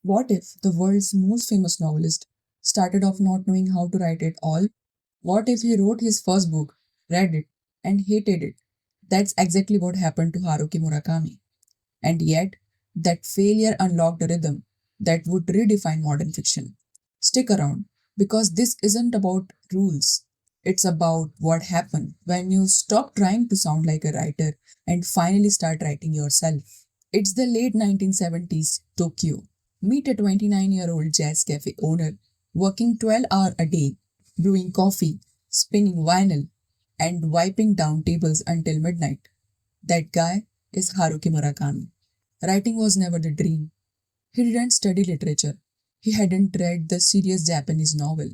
What if the world's most famous novelist started off not knowing how to write at all? What if he wrote his first book, read it, and hated it? That's exactly what happened to Haruki Murakami. And yet, that failure unlocked a rhythm that would redefine modern fiction. Stick around, because this isn't about rules. It's about what happened when you stop trying to sound like a writer and finally start writing yourself. It's the late 1970s Tokyo. Meet a 29-year-old jazz cafe owner working 12 hours a day, brewing coffee, spinning vinyl, and wiping down tables until midnight. That guy is Haruki Murakami. Writing was never the dream. He didn't study literature. He hadn't read the serious Japanese novel.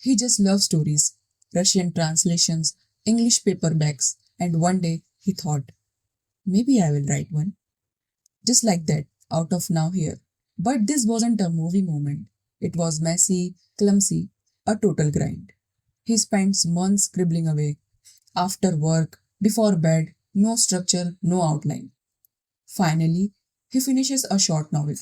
He just loved stories, Russian translations, English paperbacks, and one day he thought, maybe I will write one. Just like that, out of now here. But this wasn't a movie moment. It was messy, clumsy, a total grind. He spends months scribbling away, after work, before bed, no structure, no outline. Finally, he finishes a short novel.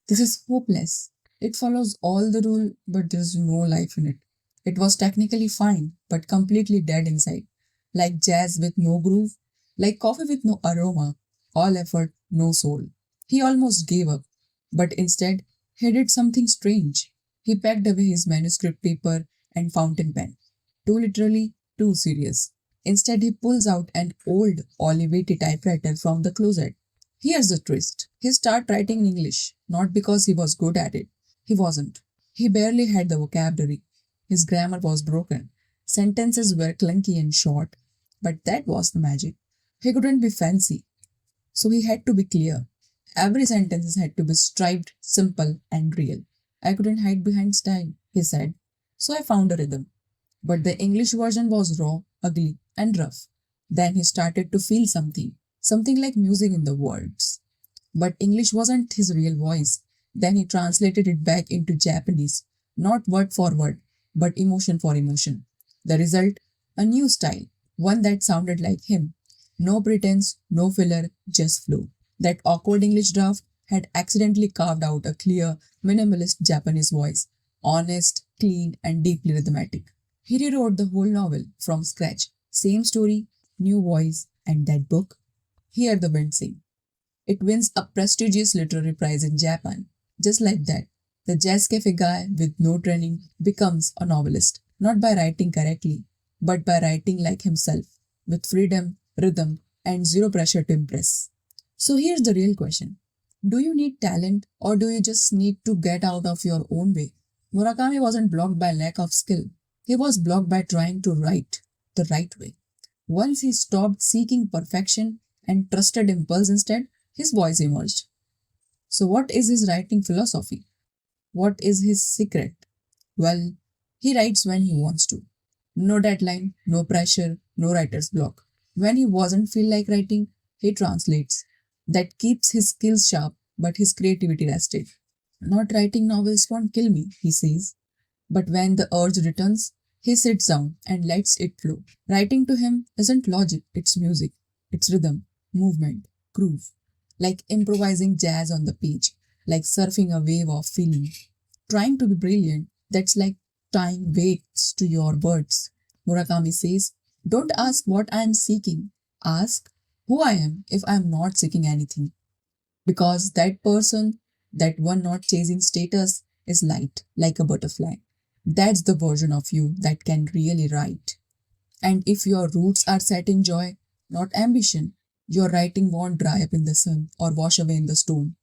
This is hopeless. It follows all the rule, but there's no life in it. It was technically fine, but completely dead inside. Like jazz with no groove, like coffee with no aroma, all effort, no soul. He almost gave up, but instead, he did something strange. He packed away his manuscript paper and fountain pen. Too literally, too serious. Instead, he pulls out an old Olivetti typewriter from the closet. Here's the twist. He started writing in English, not because he was good at it. He wasn't. He barely had the vocabulary. His grammar was broken. Sentences were clunky and short. But that was the magic. He couldn't be fancy, so he had to be clear. Every sentence had to be striped, simple, and real. I couldn't hide behind style, he said. So I found a rhythm. But the English version was raw, ugly, and rough. Then he started to feel something like music in the words. But English wasn't his real voice. Then he translated it back into Japanese, not word for word, but emotion for emotion. The result? A new style, one that sounded like him. No pretense, no filler, just flow. That awkward English draft had accidentally carved out a clear, minimalist Japanese voice, honest, clean, and deeply rhythmic. He rewrote the whole novel from scratch. Same story, new voice, and that book? Hear the wind sing. It wins a prestigious literary prize in Japan. Just like that, the jazz cafe guy with no training becomes a novelist, not by writing correctly, but by writing like himself, with freedom, rhythm, and zero pressure to impress. So here's the real question. Do you need talent or do you just need to get out of your own way? Murakami wasn't blocked by lack of skill. He was blocked by trying to write the right way. Once he stopped seeking perfection and trusted impulse instead, his voice emerged. So, what is his writing philosophy? What is his secret? Well, he writes when he wants to. No deadline, no pressure, no writer's block. When he doesn't feel like writing, he translates. That keeps his skills sharp, but his creativity rested. Not writing novels won't kill me, he says. But when the urge returns, he sits down and lets it flow. Writing to him isn't logic, it's music. It's rhythm, movement, groove. Like improvising jazz on the page, like surfing a wave of feeling. Trying to be brilliant, that's like tying weights to your words. Murakami says, don't ask what I am seeking. Ask who I am if I am not seeking anything. Because that person, that one not chasing status, is light, like a butterfly. That's the version of you that can really write. And if your roots are set in joy, not ambition, your writing won't dry up in the sun or wash away in the storm.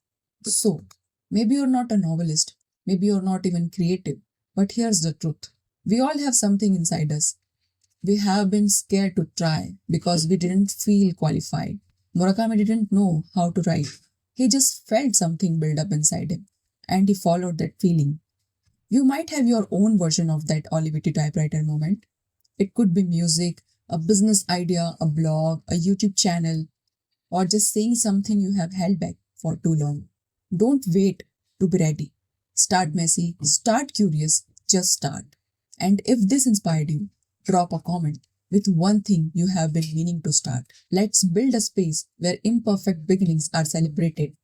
So, maybe you're not a novelist, maybe you're not even creative, but here's the truth. We all have something inside us. We have been scared to try because we didn't feel qualified. Murakami didn't know how to write. He just felt something build up inside him, and he followed that feeling. You might have your own version of that Olivetti typewriter moment. It could be music, a business idea, a blog, a YouTube channel, or just saying something you have held back for too long. Don't wait to be ready. Start messy, start curious, just start. And if this inspired you, drop a comment with one thing you have been meaning to start. Let's build a space where imperfect beginnings are celebrated